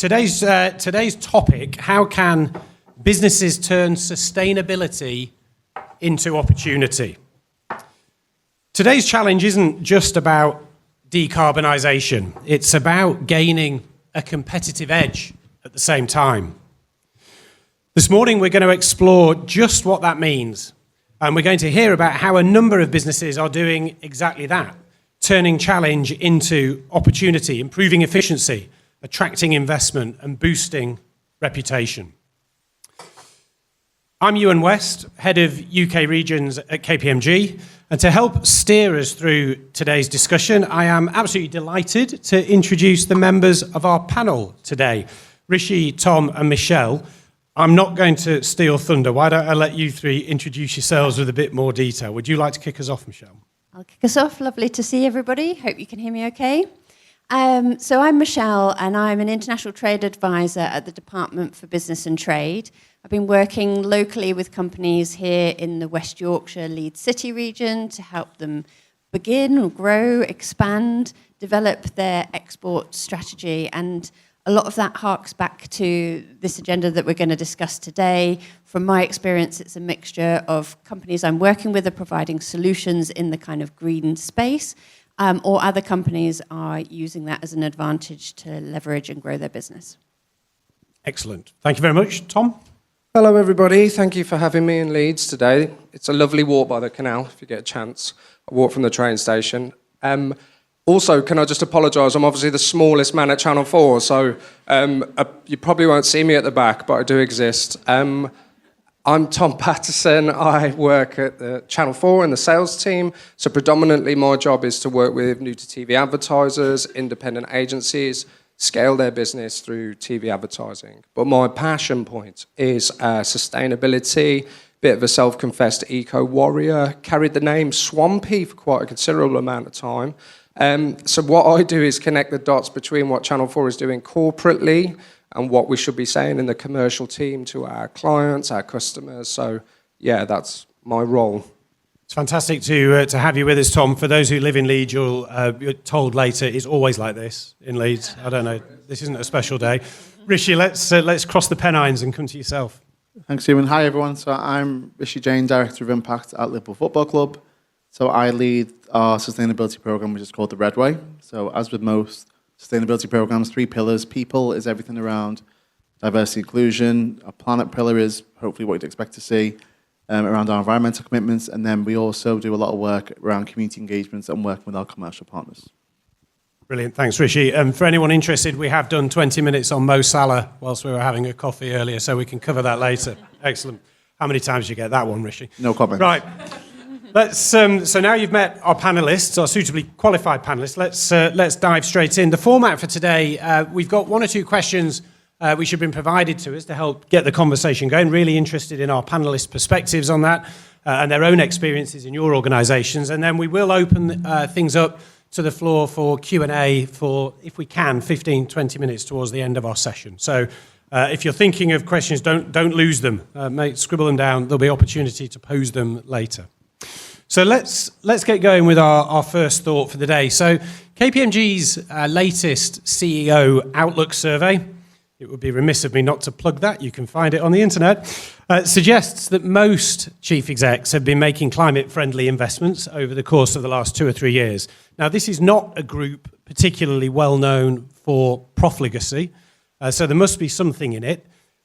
Today's topic: how can businesses turn sustainability into opportunity? Today's challenge isn't just about decarbonisation. It's about gaining a competitive edge at the same time. This morning we're going to explore just what that means, and we're going to hear about how a number of businesses are doing exactly that, turning challenge into opportunity, improving efficiency, attracting investment and boosting reputation. I'm Euan West, Head of UK Regions at KPMG, and to help steer us through today's discussion, I am absolutely delighted to introduce the members of our panel today, Rishi, Tom and Michelle. I'm not going to steal thunder. Why don't I let you three introduce yourselves with a bit more detail? Would you like to kick us off, Michelle? I'll kick us off. Lovely to see everybody. Hope you can hear me okay. So I'm Michelle, and I'm an international trade advisor at the Department for Business and Trade. I've been working locally with companies here in the West Yorkshire Leeds City region to help them begin, grow, expand, develop their export strategy. And a lot of that harks back to this agenda that we're going to discuss today. From my experience, it's a mixture of companies I'm working with are providing solutions in the kind of green space, or other companies are using that as an advantage to leverage and grow their business. Excellent. Thank you very much. Tom? Hello everybody, thank you for having me in Leeds today. It's a lovely walk by the canal if you get a chance. I walk from the train station. Also, can I just apologise, I'm obviously the smallest man at Channel 4, so you probably won't see me at the back, but I do exist. I'm Tom Patterson. I work at the Channel 4 in the sales team, so predominantly my job is to work with new-to-TV advertisers, independent agencies, scale their business through TV advertising. But my passion point is sustainability, bit of a self-confessed eco-warrior, carried the name Swampy for quite a considerable amount of time. So what I do is connect the dots between what Channel 4 is doing corporately and what we should be saying in the commercial team to our clients, our customers. So yeah, that's my role. It's fantastic to have you with us, Tom. For those who live in Leeds, you're told later it's always like this in Leeds. I don't know. This isn't a special day. Rishi, let's cross the Pennines and come to yourself. Thanks, Euan. Hi, everyone. So I'm Rishi, Jain, Director of Impact at Liverpool Football Club. So I lead our sustainability program, which is called the Red Way. So as with most sustainability programs, 3 pillars. People is everything around diversity inclusion. Our planet pillar is hopefully what you'd expect to see around our environmental commitments. And then we also do a lot of work around community engagements and working with our commercial partners. Brilliant. Thanks, Rishi. For anyone interested, we have done 20 minutes on Mo Salah whilst we were having a coffee earlier, so we can cover that later. Excellent. How many times did you get that one, Rishi? No comment. Right. So now you've met our panellists, our suitably qualified panellists, let's dive straight in. The format for today, we've got 1 or 2 questions which have been provided to us to help get the conversation going. Really interested in our panellists' perspectives on that and their own experiences in your organisations. And then we will open things up to the floor for Q&A for, if we can, 15, 20 minutes towards the end of our session. So if you're thinking of questions, don't lose them. Scribble them down. There'll be opportunity to pose them later. So let's get going with our first thought for the day. So KPMG's latest CEO Outlook survey, it would be remiss of me not to plug that, you can find it on the internet, suggests that most chief execs have been making climate-friendly investments over the course of the last 2 or 3 years. Now, this is not a group particularly well known for profligacy, so there must be something in it.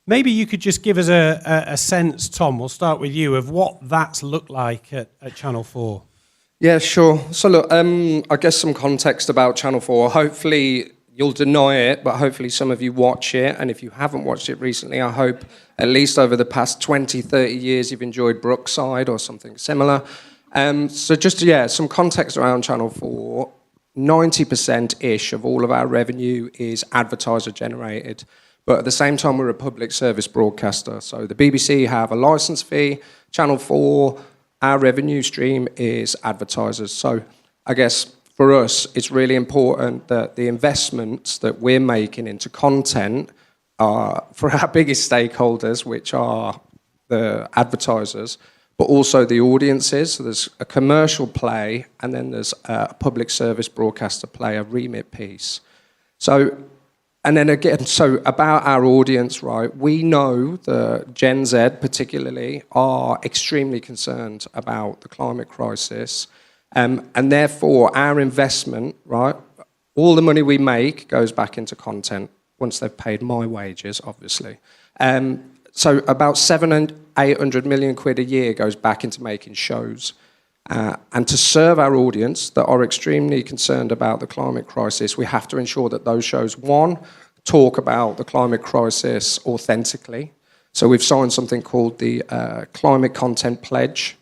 Maybe you could just give us a sense, Tom, we'll start with you, of what that's looked like at Channel 4. Yeah, sure. So look, I guess some context about Channel 4. Hopefully you'll deny it, but hopefully some of you watch it. And if you haven't watched it recently, I hope at least over the past 20, 30 years you've enjoyed Brookside or something similar. So just, some context around Channel 4. 90%-ish of all of our revenue is advertiser generated. But at the same time, we're a public service broadcaster. So the BBC have a licence fee. Channel 4, our revenue stream is advertisers. So I guess for us, it's really important that the investments that we're making into content are for our biggest stakeholders, which are the advertisers, but also the audiences. So there's a commercial play, and then there's a public service broadcaster play, a remit piece. So And then again, so about our audience, right? We know that Gen Z particularly are extremely concerned about the climate crisis. And therefore, our investment, right? All the money we make goes back into content once they've paid my wages, obviously. So about 700 and 800 million quid a year goes back into making shows. And to serve our audience that are extremely concerned about the climate crisis, we have to ensure that those shows, one, talk about the climate crisis authentically. So we've signed something called the Climate Content Pledge.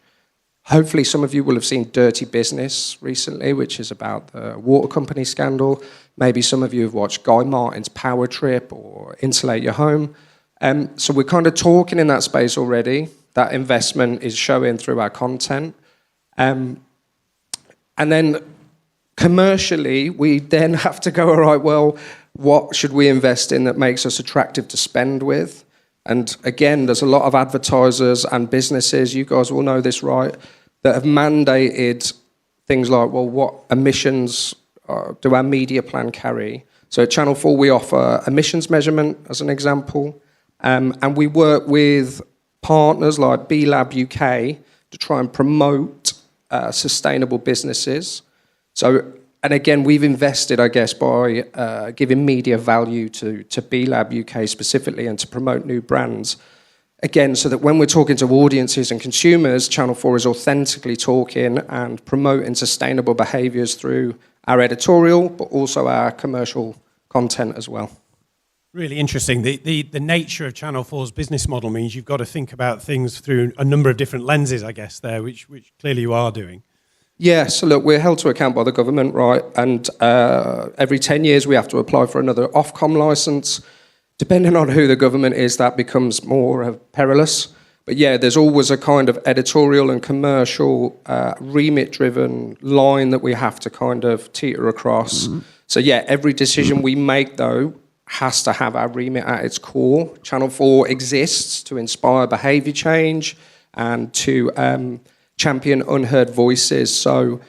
Hopefully some of you will have seen Dirty Business recently, which is about the water company scandal. Maybe some of you have watched Guy Martin's Power Trip or Insulate Your Home. So we're kind of talking in that space already. That investment is showing through our content. And then commercially, we then have to go, all right, well, what should we invest in that makes us attractive to spend with? And again, there's a lot of advertisers and businesses, you guys will know this, right, that have mandated things like, well, what emissions do our media plan carry? So at Channel 4, we offer emissions measurement as an example. And we work with partners like B Lab UK to try and promote sustainable businesses. So, and again, we've invested, I guess, by giving media value to B Lab UK specifically and to promote new brands. Again, so that when we're talking to audiences and consumers, Channel 4 is authentically talking and promoting sustainable behaviours through our editorial, but also our commercial content as well. Really interesting. The nature of Channel 4's business model means you've got to think about things through a number of different lenses, I guess, there, which clearly you are doing. Yeah, so look, we're held to account by the government, right? And every 10 years we have to apply for another Ofcom licence. Depending on who the government is, that becomes more perilous. But yeah, there's always a kind of editorial and commercial remit-driven line that we have to kind of teeter across. Mm-hmm. So yeah, every decision we make, though, has to have our remit at its core. Channel 4 exists to inspire behaviour change and to champion unheard voices. So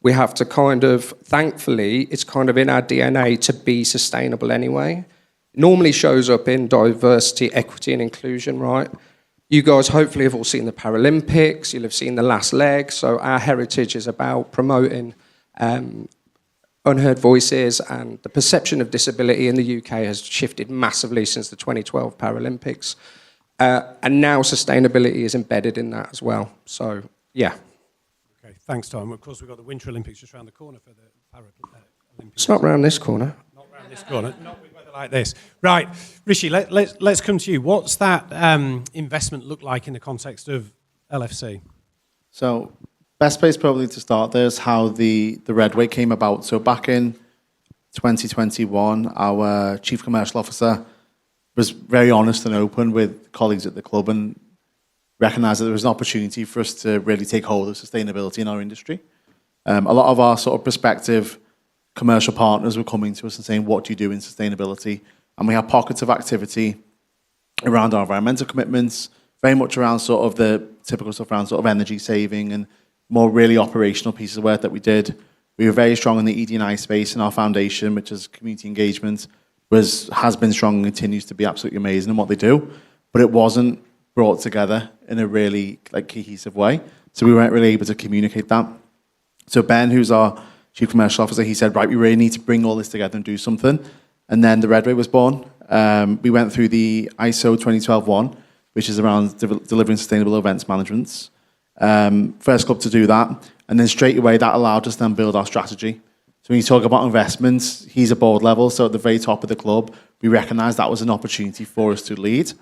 we have to kind of, thankfully, it's kind of in our DNA to be sustainable anyway. Normally shows up in diversity, equity and inclusion, right? You guys hopefully have all seen the Paralympics, you'll have seen the last leg. So our heritage is about promoting unheard voices, and the perception of disability in the UK has shifted massively since the 2012 Paralympics. And now sustainability is embedded in that as well. So, yeah. Okay, thanks, Tom. Of course, we've got the Winter Olympics just around the corner for the Paralympics. It's not round this corner. Not round this corner. Not with weather like this. Right, Rishi, let's come to you. What's that investment look like in the context of LFC? So, best place probably to start there is how the Redway came about. So back in 2021, our Chief Commercial Officer was very honest and open with colleagues at the club and recognised that there was an opportunity for us to really take hold of sustainability in our industry. A lot of our sort of prospective commercial partners were coming to us and saying, what do you do in sustainability? And we had pockets of activity around our environmental commitments, very much around sort of the typical stuff around sort of energy saving and more really operational pieces of work that we did. We were very strong in the ED&I space, and our foundation, which is community engagement, has been strong and continues to be absolutely amazing in what they do. But it wasn't brought together in a really cohesive way. So we weren't really able to communicate that. So Ben, who's our Chief Commercial Officer, he said, right, we really need to bring all this together and do something. And then the Redway was born. We went through the ISO 2012-1, which is around delivering sustainable events management. First club to do that, and then straight away that allowed us to then build our strategy. So when you talk about investments, he's a board level, so at the very top of the club, we recognised that was an opportunity for us to lead.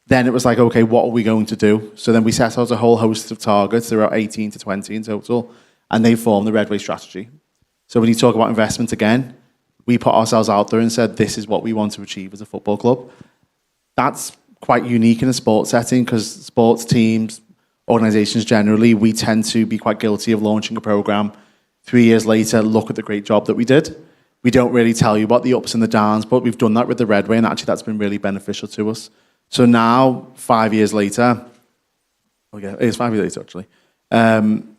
Then it was like, okay, what are we going to do? So then we set out a whole host of targets, there were 18 to 20 in total, and they formed the Redway strategy. So when you talk about investment again, we put ourselves out there and said, this is what we want to achieve as a football club. That's quite unique in a sports setting, because sports teams, organisations generally, we tend to be quite guilty of launching a programme. 3 years later, look at the great job that we did. We don't really tell you about the ups and the downs, but we've done that with the Redway, and actually that's been really beneficial to us. So now, 5 years later, it's 5 years later actually,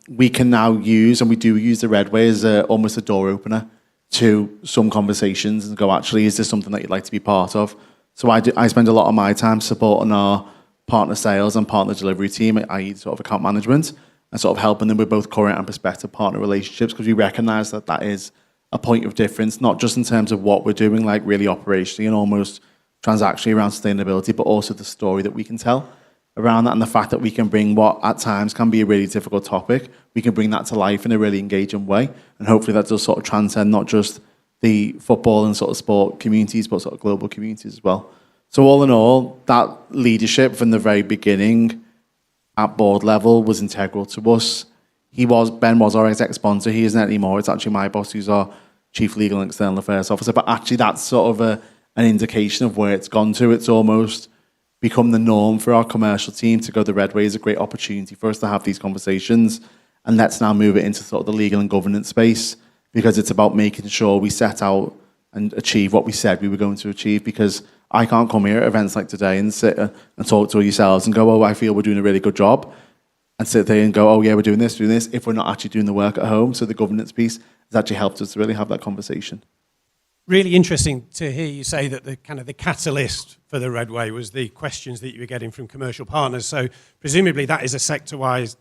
we can now use, and we do use the Redway as almost a door opener to some conversations and go, actually, is this something that you'd like to be part of? So I spend a lot of my time supporting our partner sales and partner delivery team, i.e. sort of account management, and sort of helping them with both current and prospective partner relationships, because we recognise that that is a point of difference, not just in terms of what we're doing, like really operationally and almost transactionally around sustainability, but also the story that we can tell around that, and the fact that we can bring what at times can be a really difficult topic, we can bring that to life in a really engaging way, and hopefully that does sort of transcend not just the football and sort of sport communities, but sort of global communities as well. So all in all, that leadership from the very beginning at board level was integral to us. Ben was our exec sponsor. He isn't anymore. It's actually my boss who's our chief legal and external affairs officer. But actually, that's sort of an indication of where it's gone to. It's almost become the norm for our commercial team to go the red way. Is a great opportunity for us to have these conversations. And let's now move it into sort of the legal and governance space, because it's about making sure we set out and achieve what we said we were going to achieve. Because I can't come here at events like today and sit and talk to yourselves and go, oh, I feel we're doing a really good job, and sit there and go, oh yeah, we're doing this, if we're not actually doing the work at home. So the governance piece has actually helped us to really have that conversation. Really interesting to hear you say that the kind of the catalyst for the Red Way was the questions that you were getting from commercial partners. So presumably that is a sector-wise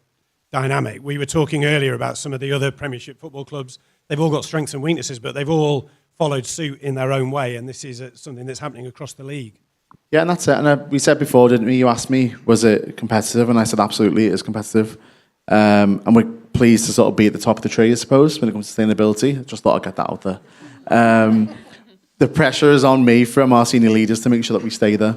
dynamic. We were talking earlier about some of the other Premiership football clubs. They've all got strengths and weaknesses, but they've all followed suit in their own way, and this is something that's happening across the league. Yeah, and that's it. And we said before, didn't we? You asked me, was it competitive? And I said, absolutely, it is competitive. And we're pleased to sort of be at the top of the tree, I suppose, when it comes to sustainability. I just thought I'd get that out there. The pressure is on me from our senior leaders to make sure that we stay there,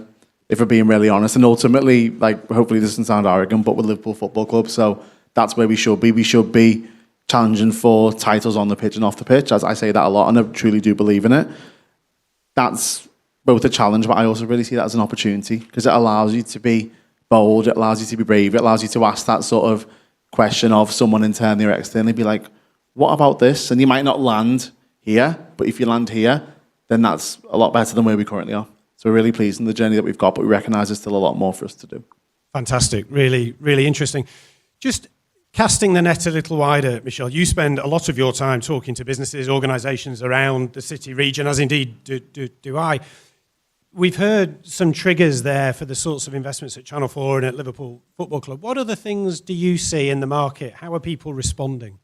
if we're being really honest. And ultimately, like, hopefully this doesn't sound arrogant, but we're Liverpool Football Club, so that's where we should be. We should be challenging for titles on the pitch and off the pitch, as I say that a lot, and I truly do believe in it. That's both a challenge, but I also really see that as an opportunity, because it allows you to be bold, it allows you to be brave, it allows you to ask that sort of question of someone internally or externally, be like, what about this? And you might not land here, but if you land here, then that's a lot better than where we currently are. So we're really pleased in the journey that we've got, but we recognise there's still a lot more for us to do. Fantastic. Really, really interesting. Just casting the net a little wider, Michelle, you spend a lot of your time talking to businesses, organisations around the city region, as indeed do I. We've heard some triggers there for the sorts of investments at Channel 4 and at Liverpool Football Club. What other things do you see in the market? How are people responding?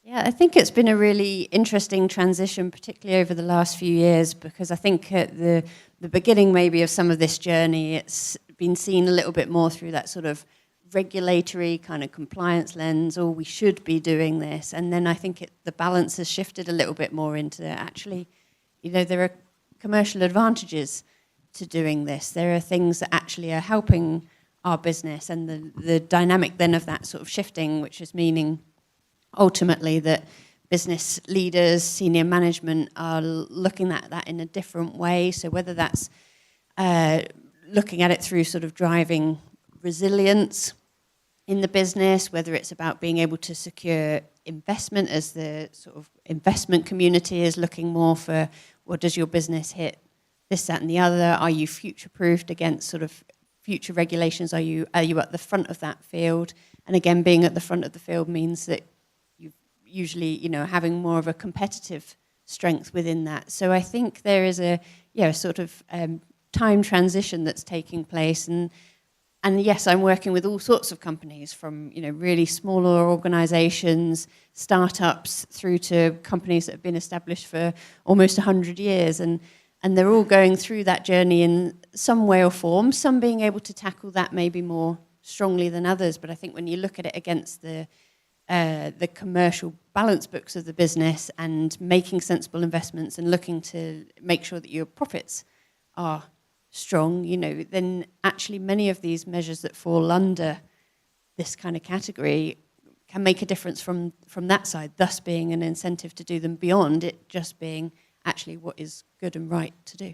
Yeah, I think it's been a really interesting transition, particularly over the last few years, because I think at the beginning maybe of some of this journey, it's been seen a little bit more through that sort of regulatory kind of compliance lens, or we should be doing this. And then I think the balance has shifted a little bit more into actually, there are commercial advantages to doing this. There are things that actually are helping our business, and the dynamic then of that sort of shifting, which is meaning ultimately that business leaders, senior management are looking at that in a different way. So whether that's looking at it through sort of driving resilience in the business, whether it's about being able to secure investment as the sort of investment community is looking more for, well, does your business hit this, that and the other? Are you future-proofed against sort of future regulations? Are you at the front of that field? And again, being at the front of the field means that you usually, having more of a competitive strength within that. So I think there is a sort of time transition that's taking place. And yes, I'm working with all sorts of companies, from really smaller organisations, startups, through to companies that have been established for almost 100 years, and they're all going through that journey in some way or form. Some being able to tackle that maybe more strongly than others, but I think when you look at it against the commercial balance books of the business and making sensible investments and looking to make sure that your profits are strong, then actually many of these measures that fall under this kind of category can make a difference from that side, thus being an incentive to do them beyond it just being actually what is good and right to do.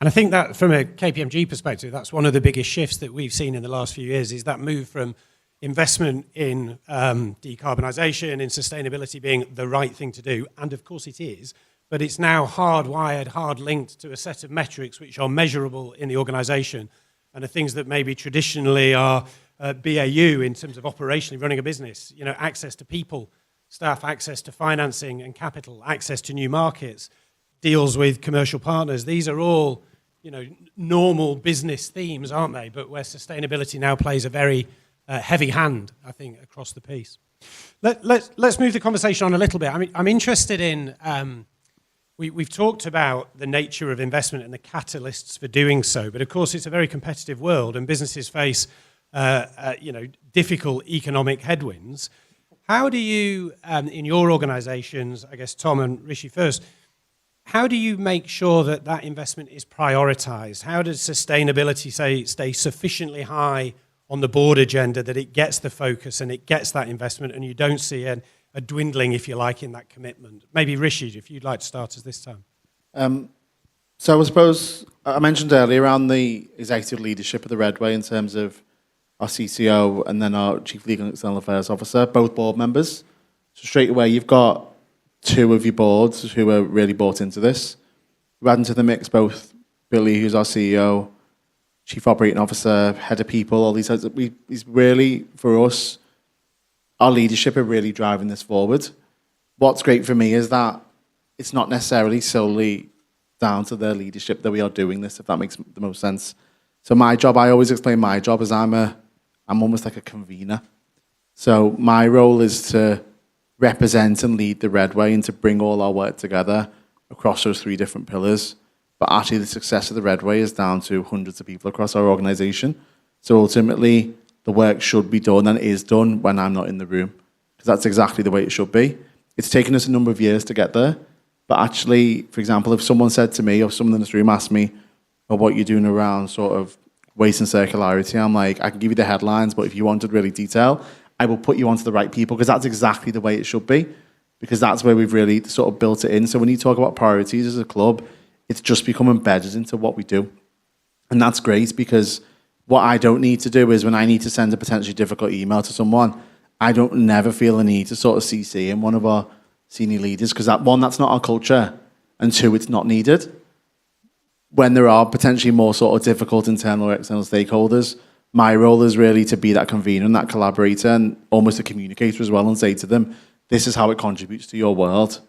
And I think that from a KPMG perspective, that's one of the biggest shifts that we've seen in the last few years, is that move from investment in decarbonisation, in sustainability being the right thing to do, and of course it is, but it's now hardwired, hard linked to a set of metrics which are measurable in the organisation, and are things that maybe traditionally are BAU in terms of operationally running a business, access to people, staff, access to financing and capital, access to new markets, deals with commercial partners. These are all, normal business themes, aren't they? But where sustainability now plays a very heavy hand, I think, across the piece. Let's move the conversation on a little bit. I'm interested in, we've talked about the nature of investment and the catalysts for doing so, but of course it's a very competitive world and businesses face, difficult economic headwinds. How do you, in your organisations, I guess Tom and Rishi first, how do you make sure that that investment is prioritised? How does sustainability stay sufficiently high on the board agenda that it gets the focus and it gets that investment and you don't see a dwindling, if you like, in that commitment? Maybe Rishi, if you'd like to start us this time. So I suppose I mentioned earlier around the executive leadership of the Redway in terms of our CCO and then our Chief Legal and External Affairs Officer, both board members. So straight away, you've got two of your boards who are really bought into this. We add into the mix both Billy, who's our CEO, Chief Operating Officer, Head of People, all these. He's really, for us, our leadership are really driving this forward. What's great for me is that it's not necessarily solely down to their leadership that we are doing this, if that makes the most sense. So my job, I always explain my job as I'm almost like a convener. So my role is to represent and lead the Redway and to bring all our work together across those three different pillars. But actually the success of the Redway is down to hundreds of people across our organisation. So ultimately, the work should be done and is done when I'm not in the room, because that's exactly the way it should be. It's taken us a number of years to get there. But actually, for example, if someone said to me, or someone in this room asked me, well, what you're doing around sort of waste and circularity, I'm like, I can give you the headlines, but if you wanted really detail, I will put you onto the right people, because that's exactly the way it should be, because that's where we've really sort of built it in. So when you talk about priorities as a club, it's just become embedded into what we do. And that's great, because what I don't need to do is when I need to send a potentially difficult email to someone, I don't never feel the need to sort of CC in one of our senior leaders, because that's not our culture, and two, it's not needed. When there are potentially more sort of difficult internal or external stakeholders, my role is really to be that convener and that collaborator and almost a communicator as well, and say to them, this is how it contributes to your world.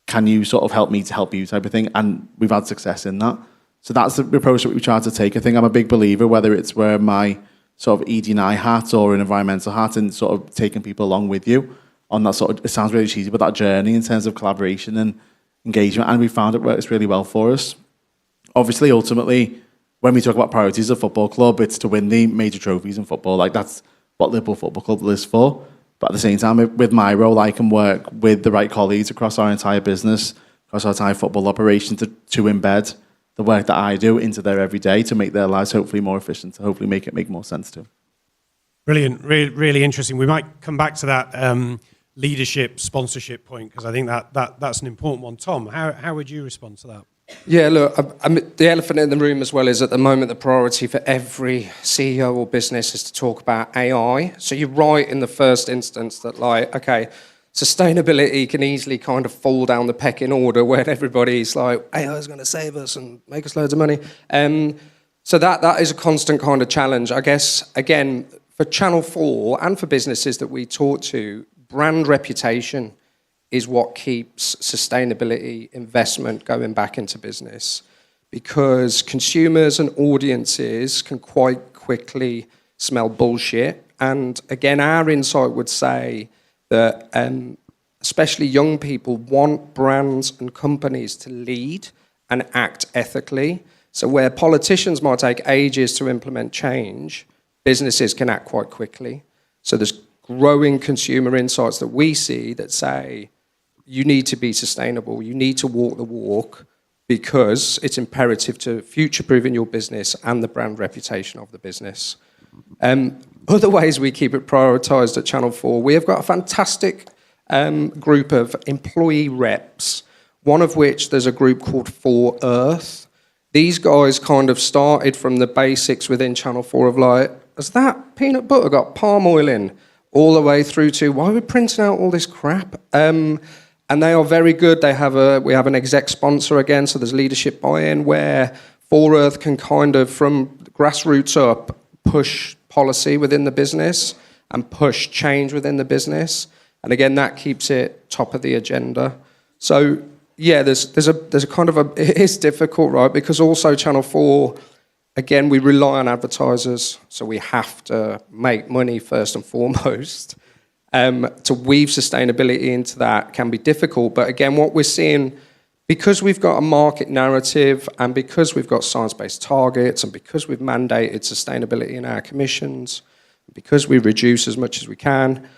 Can you sort of help me to help you, type of thing? And we've had success in that. So that's the approach that we try to take. I think I'm a big believer, whether it's wearing my sort of ED&I hat or an environmental hat, and sort of taking people along with you on that sort of, it sounds really cheesy, but that journey in terms of collaboration and engagement. And we found it works really well for us. Obviously, ultimately, when we talk about priorities of football club, it's to win the major trophies in football. Like, that's what Liverpool Football Club lives for. But at the same time, with my role, I can work with the right colleagues across our entire business, across our entire football operation, to embed the work that I do into their everyday, to make their lives hopefully more efficient, to hopefully make it make more sense to them. Brilliant, really interesting. We might come back to that leadership, sponsorship point, because I think that's an important one. Tom, how would you respond to that? Yeah, look, the elephant in the room as well is at the moment the priority for every CEO or business is to talk about AI. So you're right in the first instance that, like, okay, sustainability can easily kind of fall down the pecking order when everybody's like, AI is going to save us and make us loads of money. So that is a constant kind of challenge. I guess, again, for Channel 4 and for businesses that we talk to, brand reputation is what keeps sustainability investment going back into business, because consumers and audiences can quite quickly smell bullshit. And again, our insight would say that especially young people want brands and companies to lead and act ethically. So where politicians might take ages to implement change, businesses can act quite quickly. So there's growing consumer insights that we see that say, you need to be sustainable, you need to walk the walk, because it's imperative to future-proofing your business and the brand reputation of the business. Other ways we keep it prioritised at Channel 4, we have got a fantastic group of employee reps, one of which there's a group called 4 Earth. These guys kind of started from the basics within Channel 4 of like, has that peanut butter got palm oil in? All the way through to, why are we printing out all this crap? And they are very good. We have an exec sponsor again, so there's leadership buy-in where 4 Earth can kind of, from grassroots up, push policy within the business and push change within the business. And again, that keeps it top of the agenda. So yeah, there's a kind of it is difficult, right? Because also Channel 4, again, we rely on advertisers, so we have to make money first and foremost. To weave sustainability into that can be difficult, but again, what we're seeing, because we've got a market narrative and because we've got science-based targets and because we've mandated sustainability in our commissions, because we reduce as much as we can,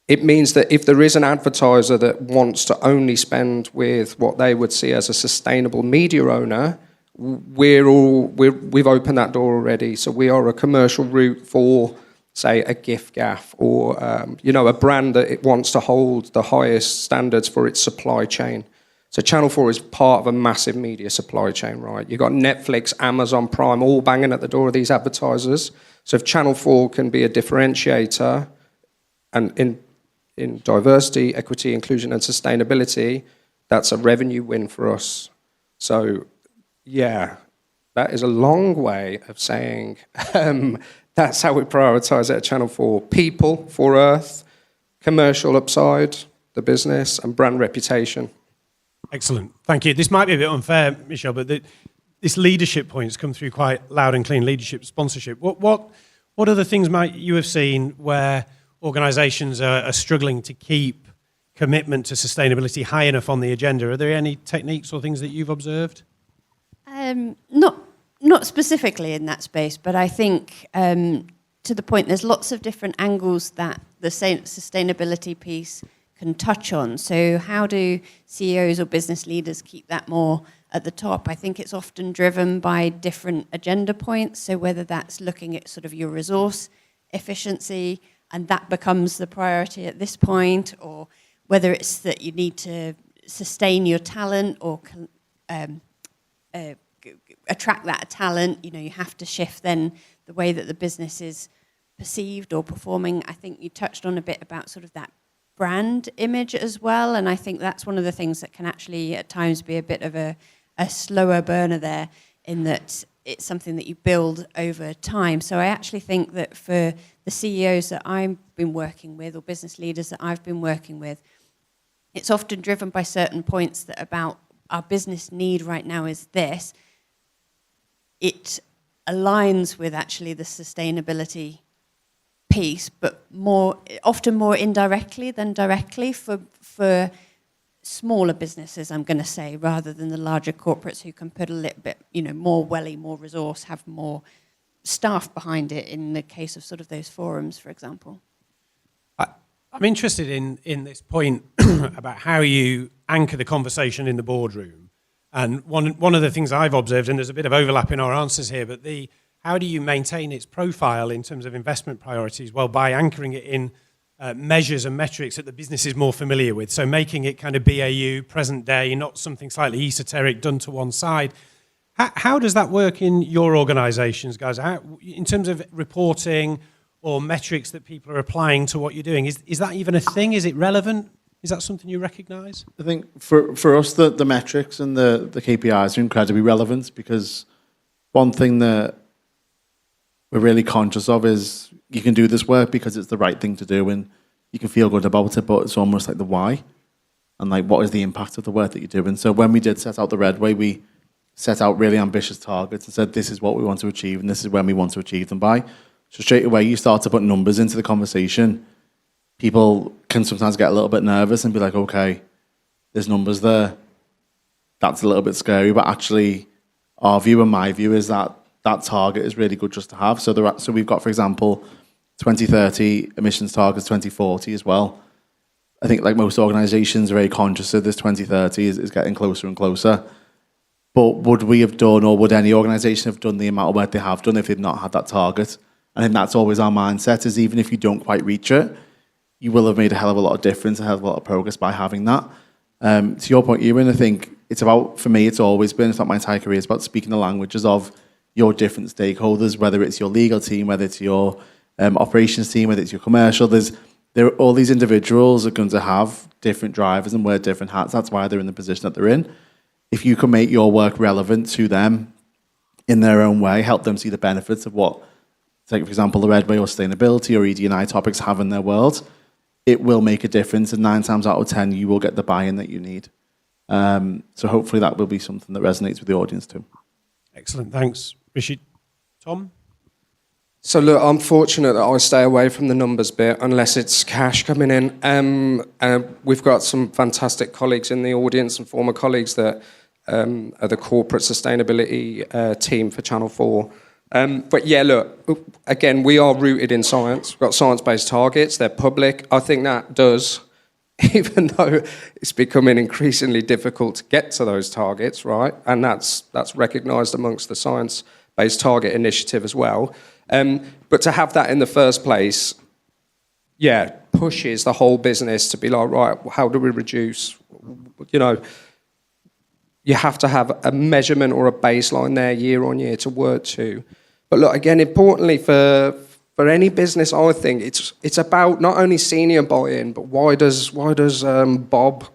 it means that if there is an advertiser that wants to only spend with what they would see as a sustainable media owner, we've opened that door already. So we are a commercial route for, say, a gift gaff or a brand that it wants to hold the highest standards for its supply chain. So Channel 4 is part of a massive media supply chain, right? You've got Netflix, Amazon Prime, all banging at the door of these advertisers. So if Channel 4 can be a differentiator and in diversity, equity, inclusion and sustainability, that's a revenue win for us. So yeah, that is a long way of saying that's how we prioritise it at Channel 4. People for Earth, commercial upside, the business, and brand reputation. Excellent. Thank you. This might be a bit unfair, Michelle, but this leadership point's come through quite loud and clean, leadership, sponsorship. What other things might you have seen where organisations are struggling to keep commitment to sustainability high enough on the agenda? Are there any techniques or things that you've observed? Not specifically in that space, but I think to the point, there's lots of different angles that the sustainability piece can touch on. So how do CEOs or business leaders keep that more at the top? I think it's often driven by different agenda points. So whether that's looking at sort of your resource efficiency, and that becomes the priority at this point, or whether it's that you need to sustain your talent or attract that talent, you have to shift then the way that the business is perceived or performing. I think you touched on a bit about sort of that brand image as well, and I think that's one of the things that can actually at times be a bit of a slower burner there, in that it's something that you build over time. So I actually think that for the CEOs that I've been working with or business leaders that I've been working with, it's often driven by certain points that about our business need right now is this. It aligns with actually the sustainability piece, but often more indirectly than directly for smaller businesses, I'm going to say, rather than the larger corporates who can put a little bit, more welly, more resource, have more staff behind it in the case of sort of those forums, for example. I'm interested in this point about how you anchor the conversation in the boardroom. And one of the things I've observed, and there's a bit of overlap in our answers here, but how do you maintain its profile in terms of investment priorities? Well, by anchoring it in measures and metrics that the business is more familiar with. So making it kind of BAU, present day, not something slightly esoteric done to one side. How does that work in your organisations, guys? In terms of reporting or metrics that people are applying to what you're doing, is that even a thing? Is it relevant? Is that something you recognise? I think for us, the metrics and the KPIs are incredibly relevant, because one thing that we're really conscious of is you can do this work because it's the right thing to do and you can feel good about it, but it's almost like the why and like what is the impact of the work that you're doing. So when we did set out the Red Way, we set out really ambitious targets and said this is what we want to achieve and this is when we want to achieve them by. So straight away you start to put numbers into the conversation. People can sometimes get a little bit nervous and be like, okay, there's numbers there. That's a little bit scary, but actually our view and my view is that that target is really good just to have. So we've got, for example, 2030 emissions targets, 2040 as well. I think like most organisations are very conscious of this 2030 is getting closer and closer. But would we have done, or would any organisation have done the amount of work they have done if they'd not had that target? I think that's always our mindset, is even if you don't quite reach it, you will have made a hell of a lot of difference, a hell of a lot of progress by having that. To your point, Euan, I think it's about, for me, it's always been, it's not my entire career, it's about speaking the languages of your different stakeholders, whether it's your legal team, whether it's your operations team, whether it's your commercial. All these individuals are going to have different drivers and wear different hats. That's why they're in the position that they're in. If you can make your work relevant to them in their own way, help them see the benefits of what, take for example, the Red Way or sustainability or ED&I topics have in their world, it will make a difference, and 9 times out of 10, you will get the buy-in that you need. So hopefully that will be something that resonates with the audience too. Excellent, thanks, Rishi. Tom? So look, I'm fortunate that I stay away from the numbers bit unless it's cash coming in. We've got some fantastic colleagues in the audience and former colleagues that are the corporate sustainability team for Channel 4. But yeah, look, again, we are rooted in science. We've got science-based targets. They're public. I think that does, even though it's becoming increasingly difficult to get to those targets, right? And that's recognised amongst the Science-Based Target Initiative as well. But to have that in the first place, yeah, pushes the whole business to be like, right, how do we reduce? You know, you have to have a measurement or a baseline there year on year to work to. But look, again, importantly for any business, I think it's about not only senior buy-in, but why does Bob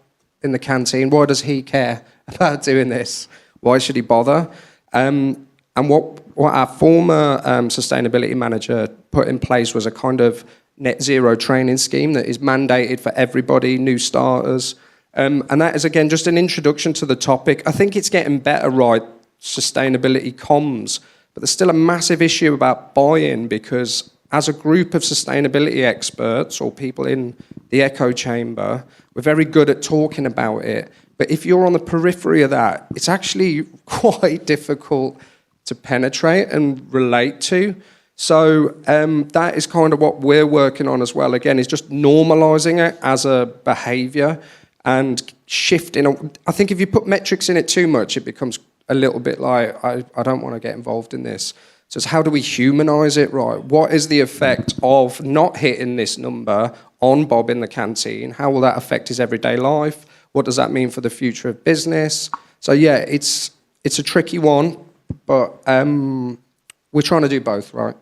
in the canteen, why does he care about doing this? Why should he bother? And what our former sustainability manager put in place was a kind of net zero training scheme that is mandated for everybody, new starters. And that is, again, just an introduction to the topic. I think it's getting better, right? Sustainability comms. But there's still a massive issue about buy-in because as a group of sustainability experts or people in the echo chamber, we're very good at talking about it. But if you're on the periphery of that, it's actually quite difficult to penetrate and relate to. So that is kind of what we're working on as well. Again, is just normalising it as a behaviour and shifting. I think if you put metrics in it too much, it becomes a little bit like, I don't want to get involved in this. So it's how do we humanise it, right? What is the effect of not hitting this number on Bob in the canteen? How will that affect his everyday life? What does that mean for the future of business? So yeah, it's a tricky one, but we're trying to do both, right?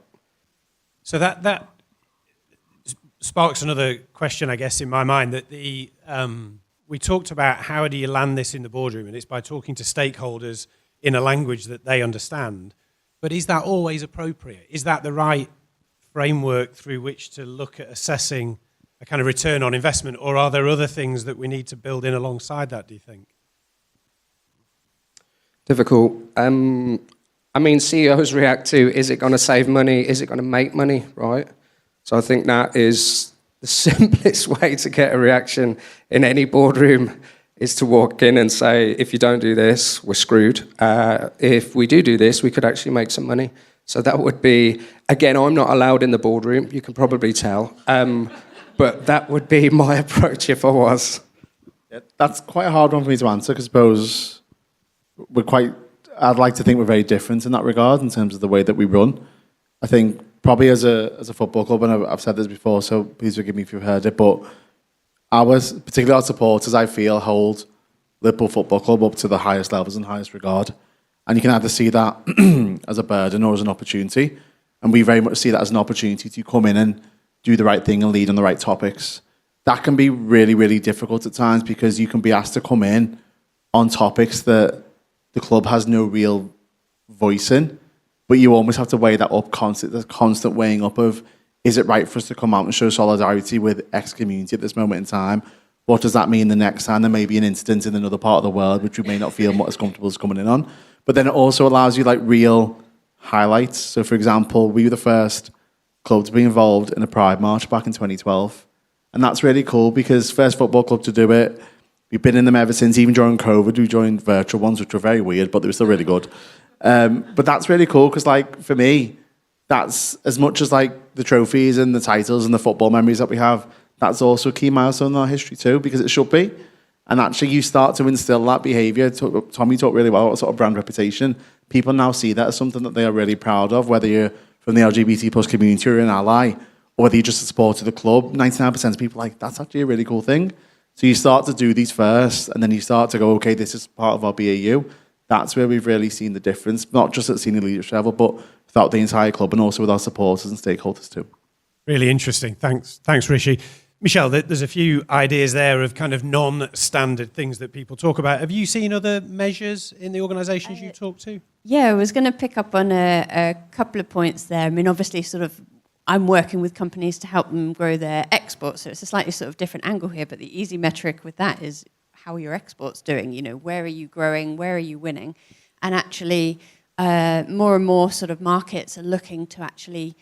So that sparks another question, I guess, in my mind, that we talked about how do you land this in the boardroom, and it's by talking to stakeholders in a language that they understand. But is that always appropriate? Is that the right framework through which to look at assessing a kind of return on investment, or are there other things that we need to build in alongside that, do you think? Difficult. I mean, CEOs react to, is it going to save money? Is it going to make money, right? So I think that is the simplest way to get a reaction in any boardroom is to walk in and say, if you don't do this, we're screwed. If we do this, we could actually make some money. So that would be, again, I'm not allowed in the boardroom, you can probably tell. But that would be my approach if I was. Yeah, that's quite a hard one for me to answer, because I suppose I'd like to think we're very different in that regard in terms of the way that we run. I think probably as a football club, and I've said this before, so please forgive me if you've heard it, but particularly our supporters, I feel, hold Liverpool Football Club up to the highest levels and highest regard. And you can either see that as a burden or as an opportunity. And we very much see that as an opportunity to come in and do the right thing and lead on the right topics. That can be really, really difficult at times because you can be asked to come in on topics that the club has no real voice in, but you almost have to weigh that up, the constant weighing up of, is it right for us to come out and show solidarity with X community at this moment in time? What does that mean the next time there may be an incident in another part of the world which we may not feel as comfortable as coming in on? But then it also allows you like real highlights. So for example, we were the first club to be involved in a Pride March back in 2012. And that's really cool because first football club to do it. We've been in them ever since, even during COVID. We joined virtual ones, which were very weird, but they were still really good. But that's really cool because, like, for me, that's as much as like the trophies and the titles and the football memories that we have, that's also a key milestone in our history too, because it should be. And actually you start to instill that behaviour. Tommy talked really well about sort of brand reputation. People now see that as something that they are really proud of, whether you're from the LGBT plus community or an ally, or whether you're just a supporter of the club. 99% of people are like, that's actually a really cool thing. So you start to do these first, and then you start to go, okay, this is part of our BAU. That's where we've really seen the difference, not just at senior leadership level, but throughout the entire club and also with our supporters and stakeholders too. Really interesting. Thanks, Rishi. Michelle, there's a few ideas there of kind of non-standard things that people talk about. Have you seen other measures in the organisations you talk to? Yeah, I was going to pick up on a couple of points there. I mean, obviously, sort of I'm working with companies to help them grow their exports. So it's a slightly sort of different angle here, but the easy metric with that is how are your exports doing? You know, where are you growing? Where are you winning? And actually, more and more sort of markets are looking to actually,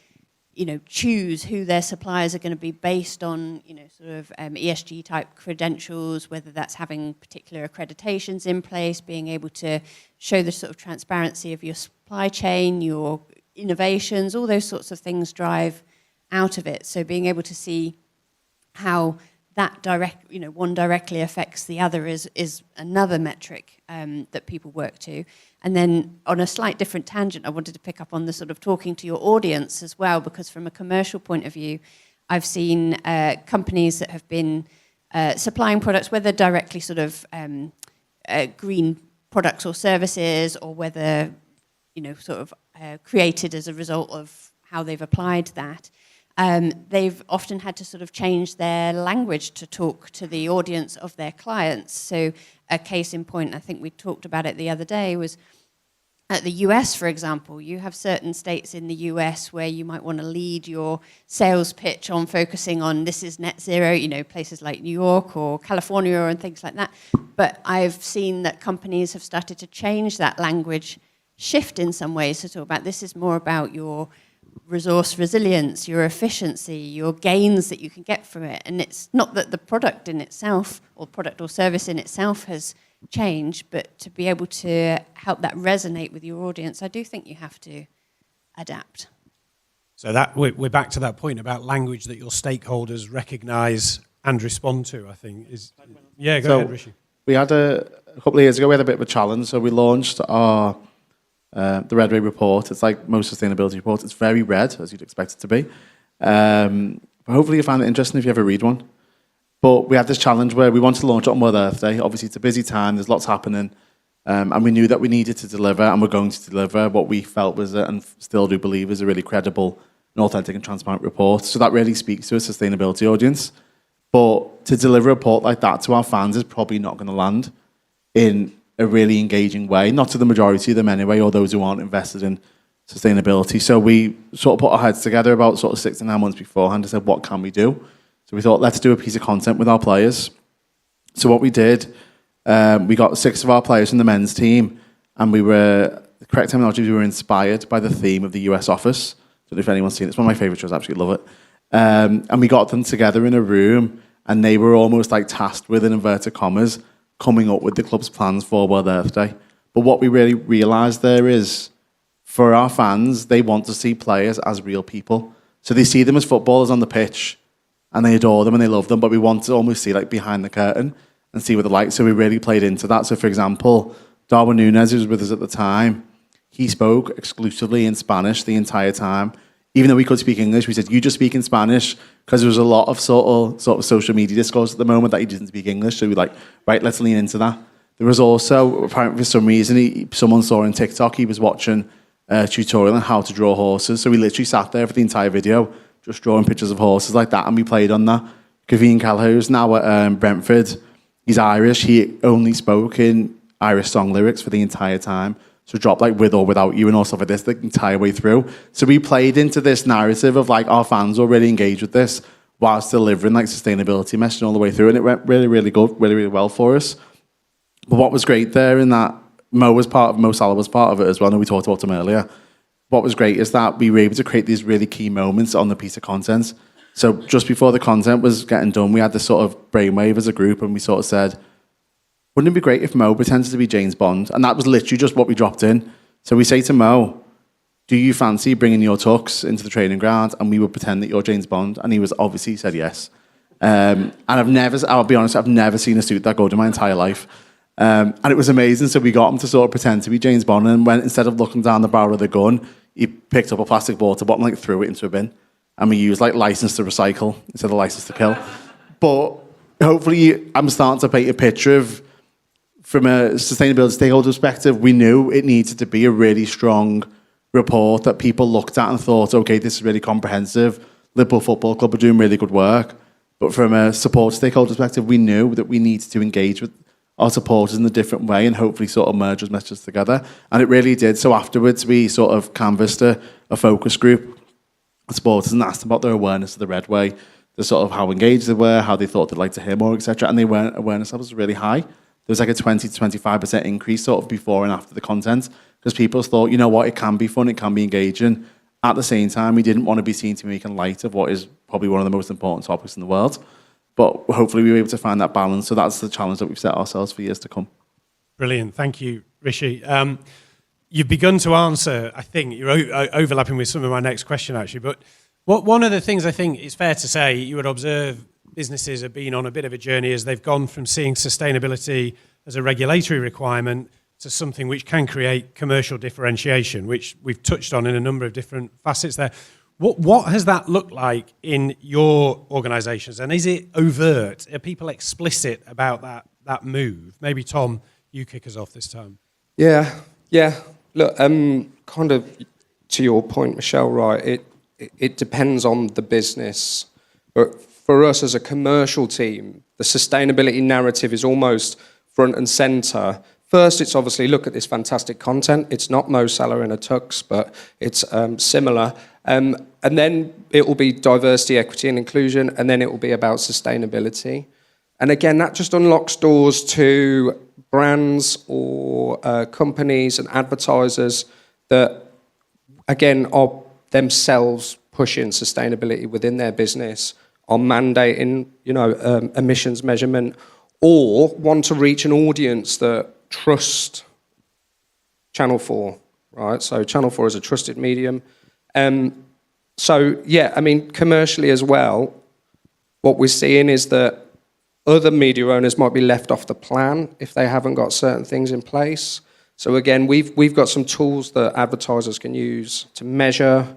you know, choose who their suppliers are going to be based on, you know, sort of ESG type credentials, whether that's having particular accreditations in place, being able to show the sort of transparency of your supply chain, your innovations, all those sorts of things drive out of it. So being able to see how that one directly affects the other is another metric that people work to. And then on a slight different tangent, I wanted to pick up on the sort of talking to your audience as well, because from a commercial point of view, I've seen companies that have been supplying products, whether directly sort of green products or services, or whether, you know, sort of created as a result of how they've applied that. They've often had to sort of change their language to talk to the audience of their clients. So a case in point, I think we talked about it the other day, was at the US, for example. You have certain states in the US where you might want to lead your sales pitch on focusing on this is net zero, you know, places like New York or California and things like that. But I've seen that companies have started to change that language, shift in some ways to talk about this is more about your resource resilience, your efficiency, your gains that you can get from it. And it's not that the product in itself, or product or service in itself, has changed, but to be able to help that resonate with your audience, I do think you have to adapt. So that we're back to that point about language that your stakeholders recognise and respond to, I think. Go ahead, Rishi. We had a couple of years ago, we had a bit of a challenge. So we launched our the Red Way report. It's like most sustainability reports. It's very red, as you'd expect it to be. But hopefully you find it interesting if you ever read one. But we had this challenge where we wanted to launch it on World Earth Day. Obviously, it's a busy time. There's lots happening. And we knew that we needed to deliver, and we're going to deliver what we felt was, and still do believe, is a really credible and authentic and transparent report. So that really speaks to a sustainability audience. But to deliver a report like that to our fans is probably not going to land in a really engaging way, not to the majority of them anyway, or those who aren't invested in sustainability. So we sort of put our heads together about sort of 6 to 9 months beforehand and said, what can we do? So we thought, let's do a piece of content with our players. So what we did, we got 6 of our players from the men's team, and the correct terminology, we were inspired by the theme of the US office. I don't know if anyone's seen it. It's one of my favourite shows. I absolutely love it. And we got them together in a room, and they were almost like tasked with, in inverted commas, coming up with the club's plans for World Earth Day. But what we really realised there is, for our fans, they want to see players as real people. So they see them as footballers on the pitch, and they adore them and they love them, but we want to almost see like behind the curtain and see what they're like. So we really played into that. So for example, Darwin Núñez, who was with us at the time, he spoke exclusively in Spanish the entire time. Even though we could speak English, we said, you just speak in Spanish, because there was a lot of sort of social media discourse at the moment that he didn't speak English. So we were like, right, let's lean into that. There was also, apparently for some reason, someone saw on TikTok, he was watching a tutorial on how to draw horses. So we literally sat there for the entire video, just drawing pictures of horses like that, and we played on that. Gavin Callagher's now at Brentford. He's Irish. He only spoke in Irish song lyrics for the entire time. So dropped like With or Without You and all stuff like this the entire way through. So we played into this narrative of like our fans will really engage with this whilst delivering like sustainability messaging all the way through. And it went really, really good, really, really well for us. But what was great there in that Mo Salah was part of it as well. I know we talked about him earlier. What was great is that we were able to create these really key moments on the piece of content. So just before the content was getting done, we had this sort of brainwave as a group, and we sort of said, wouldn't it be great if Mo pretended to be James Bond? And that was literally just what we dropped in. So we say to Mo, do you fancy bringing your tux into the training ground and we would pretend that you're James Bond? And he was obviously said yes. And I'll be honest, I've never seen a suit that good in my entire life. And it was amazing. So we got him to sort of pretend to be James Bond, and when instead of looking down the barrel of the gun, he picked up a plastic water bottle and like threw it into a bin. And we used like license to recycle instead of license to kill. But hopefully I'm starting to paint a picture of, from a sustainability stakeholder perspective, we knew it needed to be a really strong report that people looked at and thought, okay, this is really comprehensive. Liverpool Football Club are doing really good work. But from a support stakeholder perspective, we knew that we needed to engage with our supporters in a different way and hopefully sort of merge those messages together. And it really did. So afterwards, we sort of canvassed a focus group supporters and asked them about their awareness of the Red Way, the sort of how engaged they were, how they thought they'd like to hear more, etc. And their awareness levels were really high. There was like a 20 to 25% increase sort of before and after the content, because people thought, you know what, it can be fun, it can be engaging. At the same time, we didn't want to be seen to be making light of what is probably one of the most important topics in the world. But hopefully we were able to find that balance. So that's the challenge that we've set ourselves for years to come. Brilliant. Thank you, Rishi. You've begun to answer, I think, you're overlapping with some of my next question, actually. But one of the things I think it's fair to say, you would observe businesses have been on a bit of a journey as they've gone from seeing sustainability as a regulatory requirement to something which can create commercial differentiation, which we've touched on in a number of different facets there. What has that looked like in your organisations? And is it overt? Are people explicit about that move? Maybe, Tom, you kick us off this time. Yeah. Look, kind of to your point, Michelle, right, it depends on the business. But for us as a commercial team, the sustainability narrative is almost front and centre. First, it's obviously, look at this fantastic content. It's not Mo Salah in a tux, but it's similar. And then it will be diversity, equity and inclusion, and then it will be about sustainability. And again, that just unlocks doors to brands or companies and advertisers that, again, are themselves pushing sustainability within their business, are mandating, emissions measurement, or want to reach an audience that trust Channel 4, right? So Channel 4 is a trusted medium. Commercially as well, what we're seeing is that other media owners might be left off the plan if they haven't got certain things in place. So again, we've got some tools that advertisers can use to measure,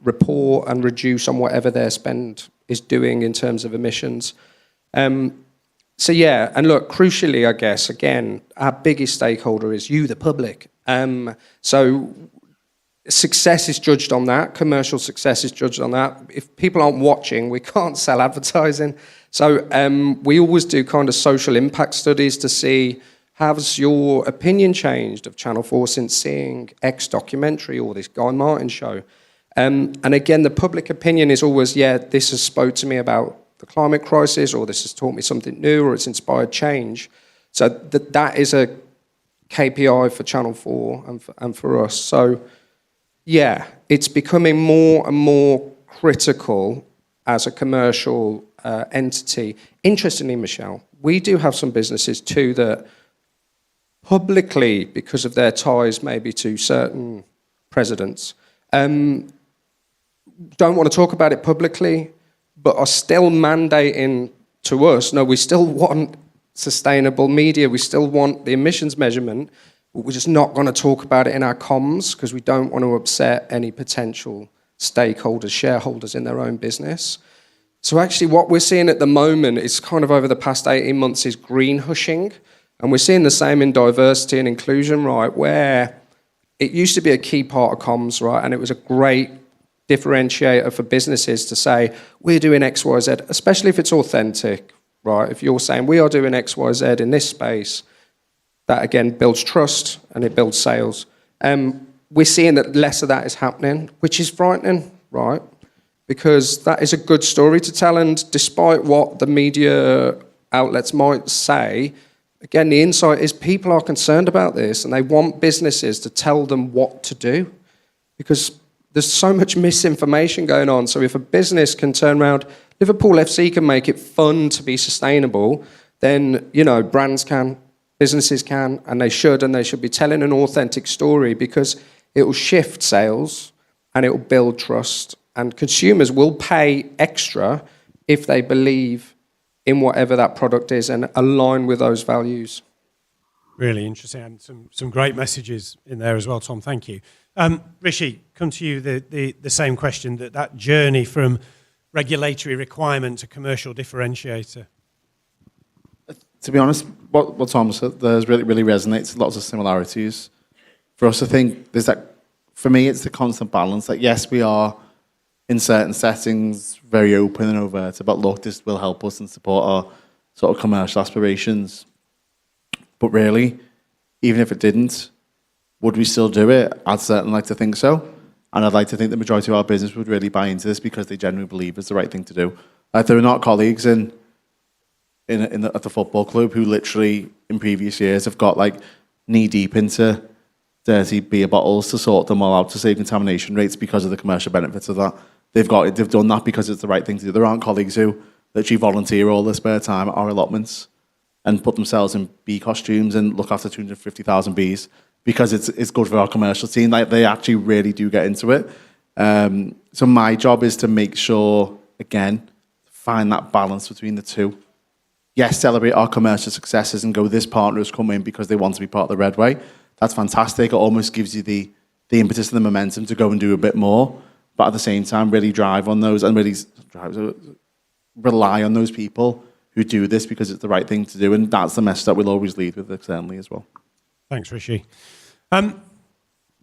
report and reduce on whatever their spend is doing in terms of emissions. And look, crucially, I guess, again, our biggest stakeholder is you, the public. So success is judged on that. Commercial success is judged on that. If people aren't watching, we can't sell advertising. So we always do kind of social impact studies to see, has your opinion changed of Channel 4 since seeing X documentary or this Guy Martin show? And again, the public opinion is always, this has spoke to me about the climate crisis, or this has taught me something new, or it's inspired change. So that is a KPI for Channel 4 and for us. So, it's becoming more and more critical as a commercial entity. Interestingly, Michelle, we do have some businesses too that publicly, because of their ties maybe to certain presidents, don't want to talk about it publicly, but are still mandating to us, no, we still want sustainable media, we still want the emissions measurement, but we're just not going to talk about it in our comms because we don't want to upset any potential stakeholders, shareholders in their own business. So actually what we're seeing at the moment is kind of over the past 18 months is green hushing, and we're seeing the same in diversity and inclusion, right, where it used to be a key part of comms, right, and it was a great differentiator for businesses to say, we're doing X, Y, Z, especially if it's authentic, right? If you're saying we are doing X, Y, Z in this space, that again builds trust and it builds sales. We're seeing that less of that is happening, which is frightening, right? Because that is a good story to tell, and despite what the media outlets might say, again, the insight is people are concerned about this and they want businesses to tell them what to do, because there's so much misinformation going on. So if a business can turn around, Liverpool FC can make it fun to be sustainable, then, brands can, businesses can, and they should be telling an authentic story, because it will shift sales and it will build trust, and consumers will pay extra if they believe in whatever that product is and align with those values. Really interesting, and some great messages in there as well, Tom. Thank you. Rishi, come to you, the same question, that journey from regulatory requirement to commercial differentiator. To be honest, what Tom said there really resonates. Lots of similarities. For us, I think there's that. For me, it's the constant balance. Like, yes, we are in certain settings very open and overt about, look, this will help us and support our sort of commercial aspirations. But really, even if it didn't, would we still do it? I'd certainly like to think so. And I'd like to think the majority of our business would really buy into this because they genuinely believe it's the right thing to do. Like, there are not colleagues at the football club who literally in previous years have got like knee deep into dirty beer bottles to sort them all out to save contamination rates because of the commercial benefits of that. They've done that because it's the right thing to do. There aren't colleagues who literally volunteer all their spare time at our allotments and put themselves in bee costumes and look after 250,000 bees because it's good for our commercial team. Like, they actually really do get into it. So my job is to make sure, again, find that balance between the two. Yes, celebrate our commercial successes and go, this partner has come in because they want to be part of the Red Way. That's fantastic. It almost gives you the impetus and the momentum to go and do a bit more. But at the same time, really drive on those and really rely on those people who do this because it's the right thing to do. And that's the message that we'll always lead with externally as well. Thanks, Rishi.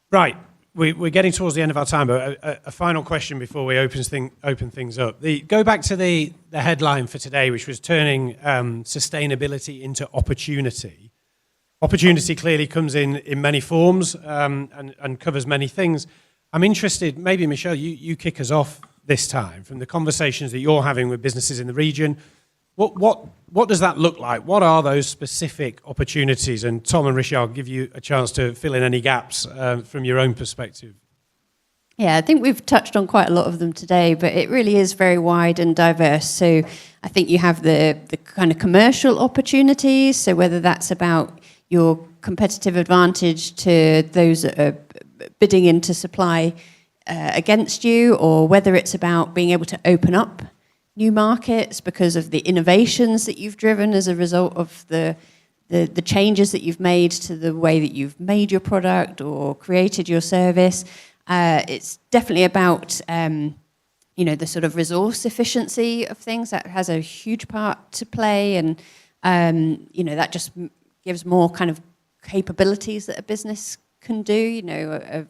Right, we're getting towards the end of our time, but a final question before we open things up. Go back to the headline for today, which was turning sustainability into opportunity. Opportunity clearly comes in many forms and covers many things. I'm interested, maybe Michelle, you kick us off this time from the conversations that you're having with businesses in the region. What does that look like? What are those specific opportunities? And Tom and Rishi, I'll give you a chance to fill in any gaps from your own perspective. Yeah, I think we've touched on quite a lot of them today, but it really is very wide and diverse. So I think you have the kind of commercial opportunities. So whether that's about your competitive advantage to those that are bidding into supply against you, or whether it's about being able to open up new markets because of the innovations that you've driven as a result of the changes that you've made to the way that you've made your product or created your service. It's definitely about the sort of resource efficiency of things. That has a huge part to play, and that just gives more kind of capabilities that a business can do, of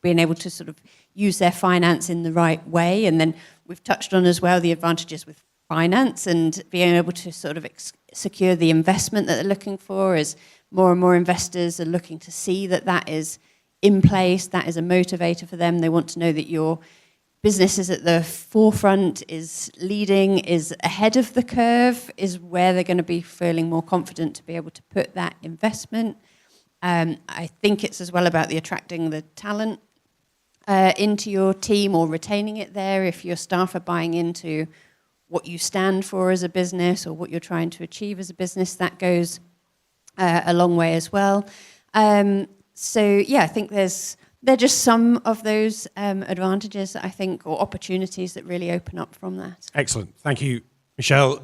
being able to sort of use their finance in the right way. And then we've touched on as well the advantages with finance and being able to sort of secure the investment that they're looking for, as more and more investors are looking to see that is in place, that is a motivator for them. They want to know that your business is at the forefront, is leading, is ahead of the curve, is where they're going to be feeling more confident to be able to put that investment. I think it's as well about the attracting the talent into your team or retaining it there. If your staff are buying into what you stand for as a business or what you're trying to achieve as a business, that goes a long way as well. I think they're just some of those advantages, I think, or opportunities that really open up from that. Excellent. Thank you, Michelle.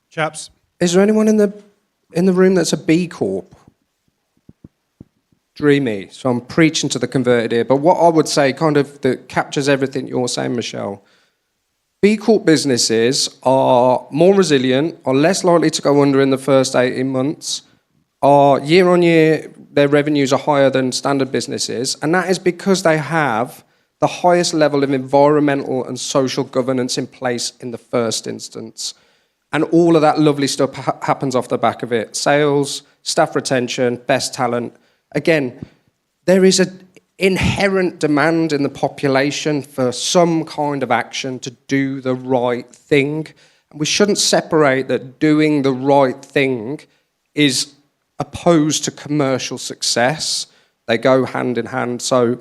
Chaps? Is there anyone in the room that's a B Corp? Dreamy. So I'm preaching to the converted here. But what I would say kind of that captures everything you're saying, Michelle, B Corp businesses are more resilient, are less likely to go under in the first 18 months, are year on year, their revenues are higher than standard businesses, and that is because they have the highest level of environmental and social governance in place in the first instance. And all of that lovely stuff happens off the back of it. Sales, staff retention, best talent. Again, there is an inherent demand in the population for some kind of action to do the right thing. And we shouldn't separate that doing the right thing is opposed to commercial success. They go hand in hand. So,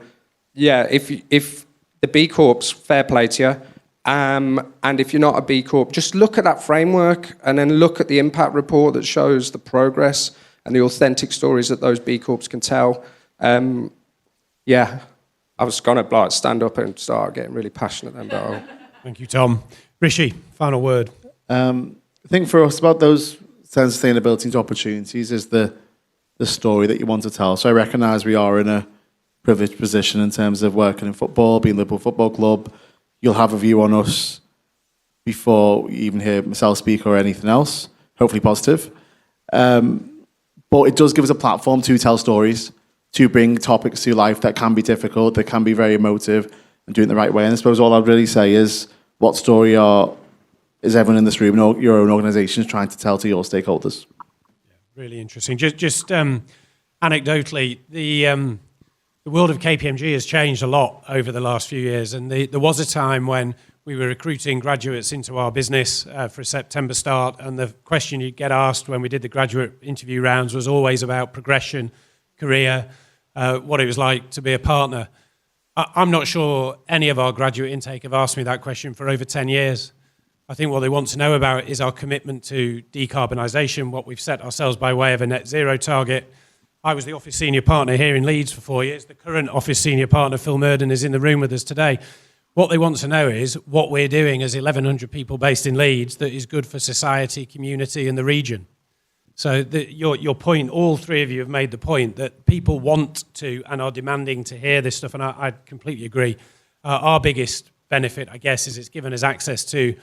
yeah, if the B Corp's, fair play to you. And if you're not a B Corp, just look at that framework and then look at the impact report that shows the progress and the authentic stories that those B Corps can tell. I was going to stand up and start getting really passionate then. But Thank you, Tom. Rishi, final word. I think for us about those sustainability into opportunities is the story that you want to tell. So I recognise we are in a privileged position in terms of working in football, being Liverpool Football Club. You'll have a view on us before you even hear myself speak or anything else, hopefully positive. But it does give us a platform to tell stories, to bring topics to life that can be difficult, that can be very emotive, and do it the right way. And I suppose all I'd really say is, what story is everyone in this room, your own organisations, trying to tell to your stakeholders? Yeah, really interesting. Just anecdotally, the world of KPMG has changed a lot over the last few years, and there was a time when we were recruiting graduates into our business for a September start, and the question you'd get asked when we did the graduate interview rounds was always about progression, career, what it was like to be a partner. I'm not sure any of our graduate intake have asked me that question for over 10 years. I think what they want to know about is our commitment to decarbonisation, what we've set ourselves by way of a net zero target. I was the office senior partner here in Leeds for 4 years. The current office senior partner, Phil Murden, is in the room with us today. What they want to know is what we're doing as 1,100 people based in Leeds that is good for society, community and the region. So your point, all three of you have made the point that people want to and are demanding to hear this stuff, and I completely agree. Our biggest benefit, I guess, is it's given us access to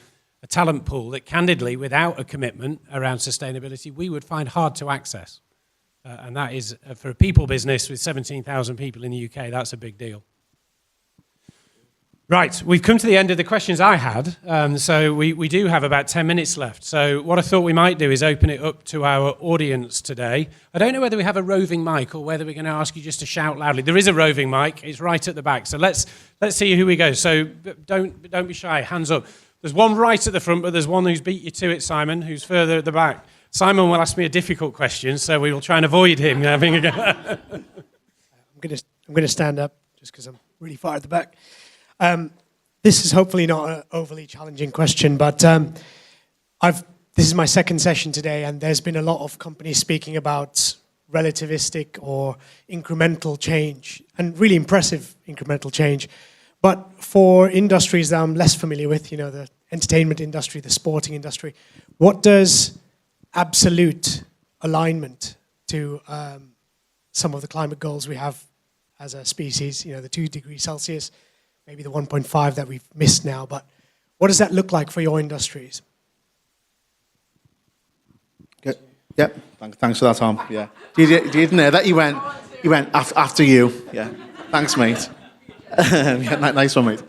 a talent pool that candidly, without a commitment around sustainability, we would find hard to access. And that is, for a people business with 17,000 people in the UK, that's a big deal. Right, we've come to the end of the questions I had, so we do have about 10 minutes left. So what I thought we might do is open it up to our audience today. I don't know whether we have a roving mic or whether we're going to ask you just to shout loudly. There is a roving mic, it's right at the back. So let's see who we go. So don't be shy, hands up. There's one right at the front, but there's one who's beat you to it, Simon, who's further at the back. Simon will ask me a difficult question, so we will try and avoid him having a go. I'm going to stand up just because I'm really far at the back. This is hopefully not an overly challenging question, but this is my second session today, and there's been a lot of companies speaking about relativistic or incremental change, and really impressive incremental change. But for industries that I'm less familiar with, you know, the entertainment industry, the sporting industry, what does absolute alignment to some of the climate goals we have as a species, you know, the 2 degrees Celsius, maybe the 1.5 that we've missed now, but what does that look like for your industries? Yep. Thanks for that, Tom. Yeah. You didn't know that? You went after you. Yeah. Thanks, mate. Yeah, nice one, mate.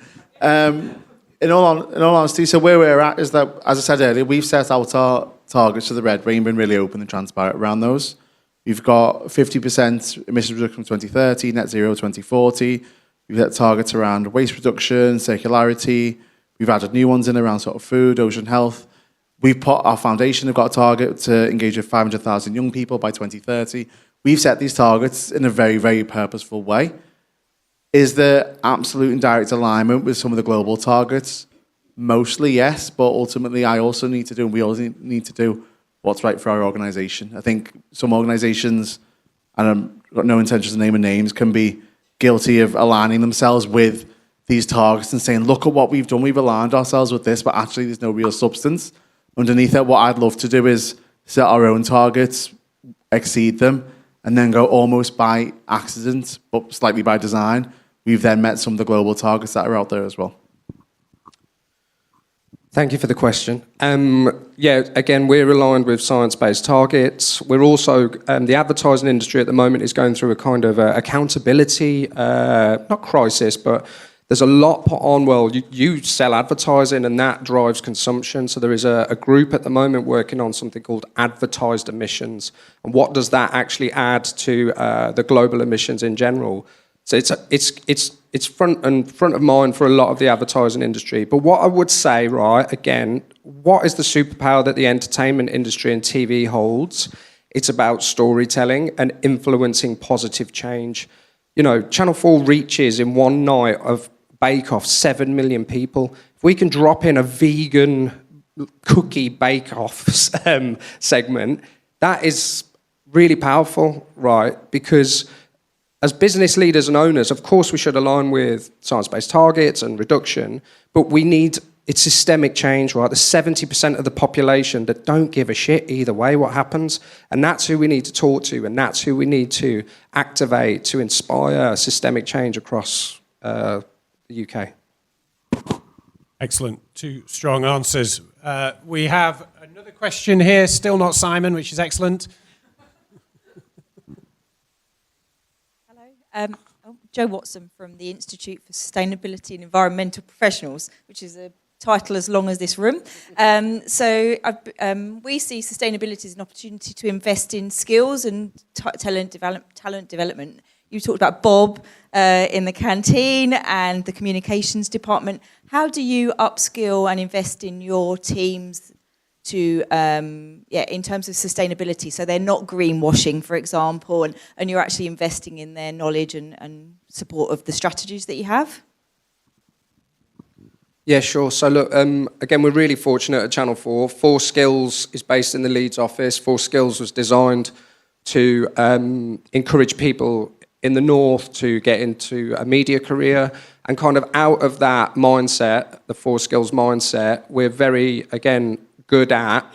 In all honesty, so where we're at is that, as I said earlier, we've set out our targets to the Red Way and been really open and transparent around those. We've got 50% emissions reduction from 2030, net zero 2040. We've set targets around waste reduction, circularity. We've added new ones in around sort of food, ocean health. We've put our foundation, have got a target to engage with 500,000 young people by 2030. We've set these targets in a very, very purposeful way. Is there absolute and direct alignment with some of the global targets? Mostly, yes, but ultimately I also need to do, and we all need to do what's right for our organisation. I think some organisations, and I've got no intention of naming names, can be guilty of aligning themselves with these targets and saying, look at what we've done, we've aligned ourselves with this, but actually there's no real substance underneath it. What I'd love to do is set our own targets, exceed them, and then go almost by accident, but slightly by design. We've then met some of the global targets that are out there as well. Thank you for the question. Yeah, again, we're aligned with science-based targets. We're also, the advertising industry at the moment is going through a kind of accountability, not crisis, but there's a lot put on. Well, you sell advertising and that drives consumption. So there is a group at the moment working on something called advertised emissions. And what does that actually add to the global emissions in general? So it's front of mind for a lot of the advertising industry. But what I would say, right, again, what is the superpower that the entertainment industry and TV holds? It's about storytelling and influencing positive change. You know, Channel 4 reaches in one night of Bake Off 7 million people. If we can drop in a vegan cookie Bake Off segment, that is really powerful, right? Because as business leaders and owners, of course, we should align with science-based targets and reduction, but it's systemic change, right? There's 70% of the population that don't give a shit either way what happens, and that's who we need to talk to, and that's who we need to activate to inspire systemic change across the UK. Excellent. 2 strong answers. We have another question here, still not Simon, which is excellent. Jo Watson from the Institute for Sustainability and Environmental Professionals, which is a title as long as this room. We see sustainability as an opportunity to invest in skills and talent development. You talked about Bob in the canteen and the communications department. How do you upskill and invest in your teams to, in terms of sustainability? So they're not greenwashing, for example, and you're actually investing in their knowledge and support of the strategies that you have? Yeah, sure. So look, again, we're really fortunate at Channel 4. 4 Skills is based in the Leeds office. 4 Skills was designed to encourage people in the north to get into a media career, and kind of out of that mindset, the 4 Skills mindset, we're very, again, good at,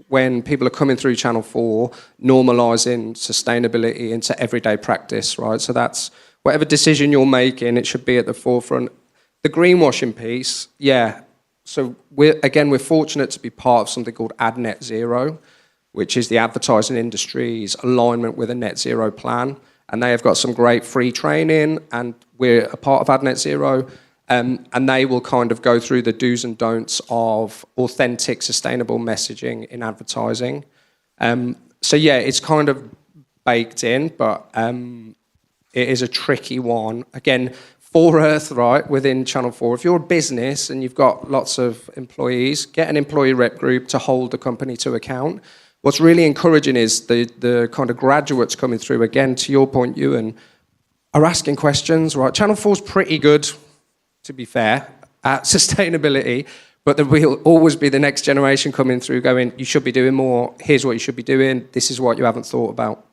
when people are coming through Channel 4, normalising sustainability into everyday practice, right? So that's whatever decision you're making, it should be at the forefront. The greenwashing piece, yeah. So we're fortunate to be part of something called Ad Net Zero, which is the advertising industry's alignment with a net zero plan. And they have got some great free training, and we're a part of Ad Net Zero. And they will kind of go through the do's and don'ts of authentic, sustainable messaging in advertising. So yeah, it's kind of baked in, but it is a tricky one. Again, for Earth, right, within Channel 4, if you're a business and you've got lots of employees, get an employee rep group to hold the company to account. What's really encouraging is the kind of graduates coming through, again, to your point, Euan, are asking questions, right? Channel 4's pretty good, to be fair, at sustainability, but there will always be the next generation coming through going, you should be doing more, here's what you should be doing, this is what you haven't thought about.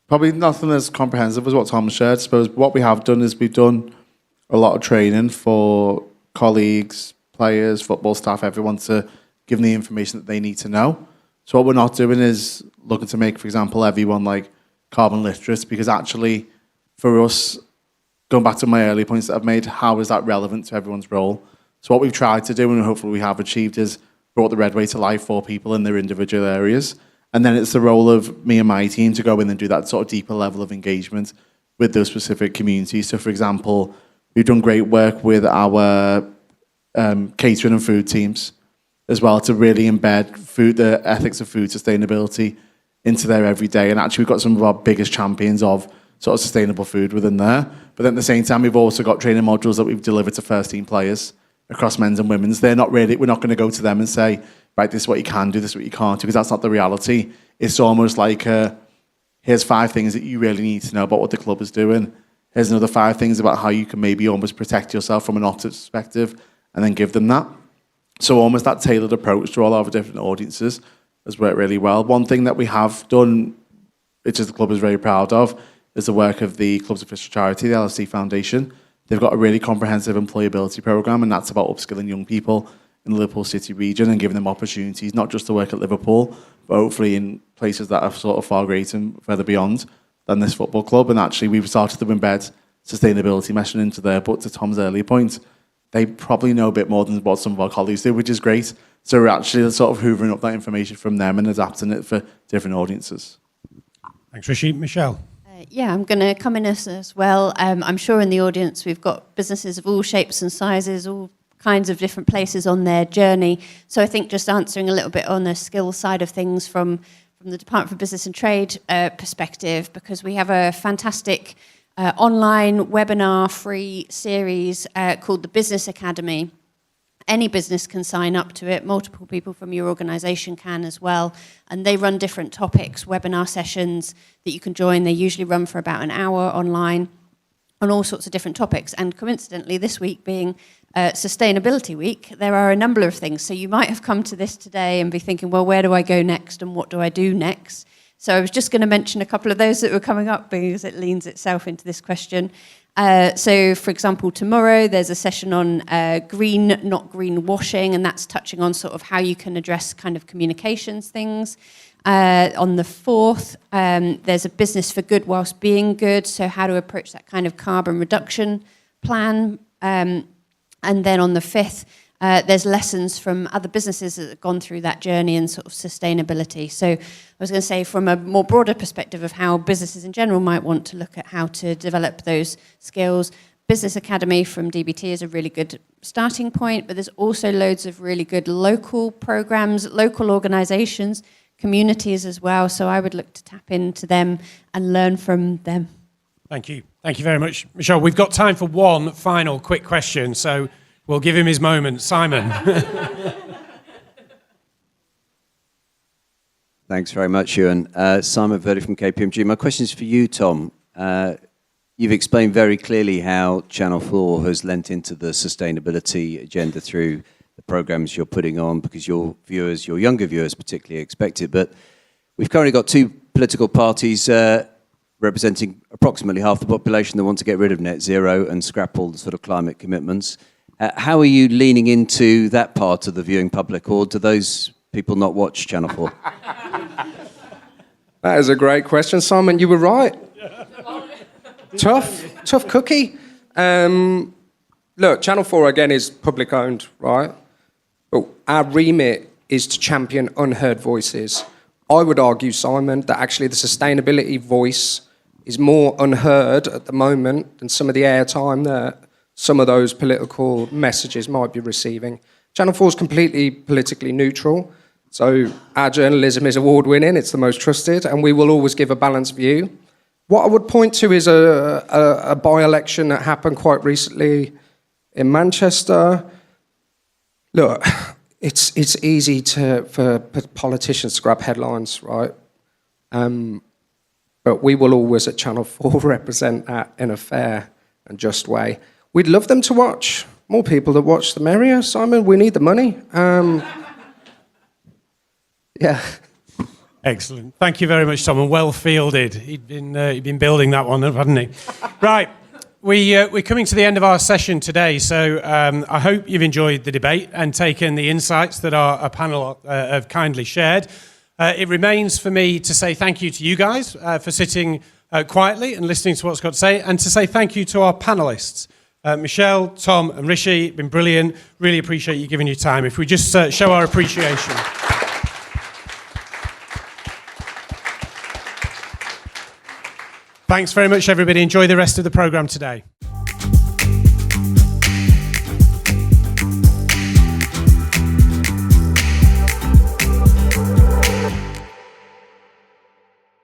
Probably nothing as comprehensive as what Tom shared. I suppose what we have done is we've done a lot of training for colleagues, players, football staff, everyone, to give them the information that they need to know. So what we're not doing is looking to make, for example, everyone like carbon literate, because actually for us, going back to my earlier points that I've made, how is that relevant to everyone's role? So what we've tried to do, and hopefully we have achieved, is brought the Red Way to life for people in their individual areas. And then it's the role of me and my team to go in and do that sort of deeper level of engagement with those specific communities. So, for example, we've done great work with our catering and food teams as well, to really embed the ethics of food sustainability into their everyday. And actually, we've got some of our biggest champions of sort of sustainable food within there. But then at the same time, we've also got training modules that we've delivered to first team players across men's and women's. We're not going to go to them and say, right, this is what you can do, this is what you can't do, because that's not the reality. It's almost like, here's 5 things that you really need to know about what the club is doing. Here's another 5 things about how you can maybe almost protect yourself from an opposite perspective, and then give them that. So almost that tailored approach to all our different audiences has worked really well. One thing that we have done, which is the club is very proud of, is the work of the club's official charity, the LFC Foundation. They've got a really comprehensive employability programme, and that's about upskilling young people in the Liverpool City region and giving them opportunities, not just to work at Liverpool, but hopefully in places that are sort of far greater and further beyond than this football club. And actually, we've started to embed sustainability messaging into there. But to Tom's earlier point, they probably know a bit more than what some of our colleagues do, which is great. So we're actually sort of hoovering up that information from them and adapting it for different audiences. Thanks, Rishi. Michelle? Yeah, I'm going to come in as well. I'm sure in the audience we've got businesses of all shapes and sizes, all kinds of different places on their journey. So I think just answering a little bit on the skill side of things from the Department for Business and Trade perspective, because we have a fantastic online webinar free series called the Business Academy. Any business can sign up to it. Multiple people from your organisation can as well. And they run different topics, webinar sessions that you can join. They usually run for about an hour online on all sorts of different topics. And coincidentally, this week being Sustainability Week, there are a number of things. So you might have come to this today and be thinking, well, where do I go next and what do I do next? So I was just going to mention a couple of those that were coming up because it leans itself into this question. So, for example, tomorrow there's a session on green, not greenwashing, and that's touching on sort of how you can address kind of communications things. On the 4th, there's a business for good whilst being good, so how to approach that kind of carbon reduction plan. And then on the 5th, there's lessons from other businesses that have gone through that journey and sort of sustainability. So I was going to say from a more broader perspective of how businesses in general might want to look at how to develop those skills. Business Academy from DBT is a really good starting point, but there's also loads of really good local programs, local organisations communities as well. So I would look to tap into them and learn from them. Thank you. Thank you very much, Michelle. We've got time for one final quick question, so we'll give him his moment. Simon. Thanks very much, Euan. Simon Verdi from KPMG. My question is for you, Tom. You've explained very clearly how Channel 4 has lent into the sustainability agenda through the programmes you're putting on, because your viewers, your younger viewers particularly, expect it. But we've currently got two political parties representing approximately half the population that want to get rid of net zero and scrap all the sort of climate commitments. How are you leaning into that part of the viewing public, or do those people not watch Channel 4? That is a great question, Simon. You were right. Tough cookie. Look, Channel 4 again is public owned, right? But our remit is to champion unheard voices. I would argue, Simon, that actually the sustainability voice is more unheard at the moment than some of the airtime that some of those political messages might be receiving. Channel 4 is completely politically neutral, so our journalism is award-winning, it's the most trusted, and we will always give a balanced view. What I would point to is a by-election that happened quite recently in Manchester. Look, it's easy for politicians to grab headlines, right? But we will always at Channel 4 represent that in a fair and just way. We'd love them to watch. More people that watch, the merrier, Simon. We need the money. Yeah. Excellent. Thank you very much, Tom, and well fielded. He'd been building that one up, hadn't he? Right. We're coming to the end of our session today, so I hope you've enjoyed the debate and taken the insights that our panel have kindly shared. It remains for me to say thank you to you guys for sitting quietly and listening to what's got to say, and to say thank you to our panellists. Michelle, Tom and Rishi, been brilliant. Really appreciate you giving your time. If we just show our appreciation. Thanks very much, everybody. Enjoy the rest of the programme today.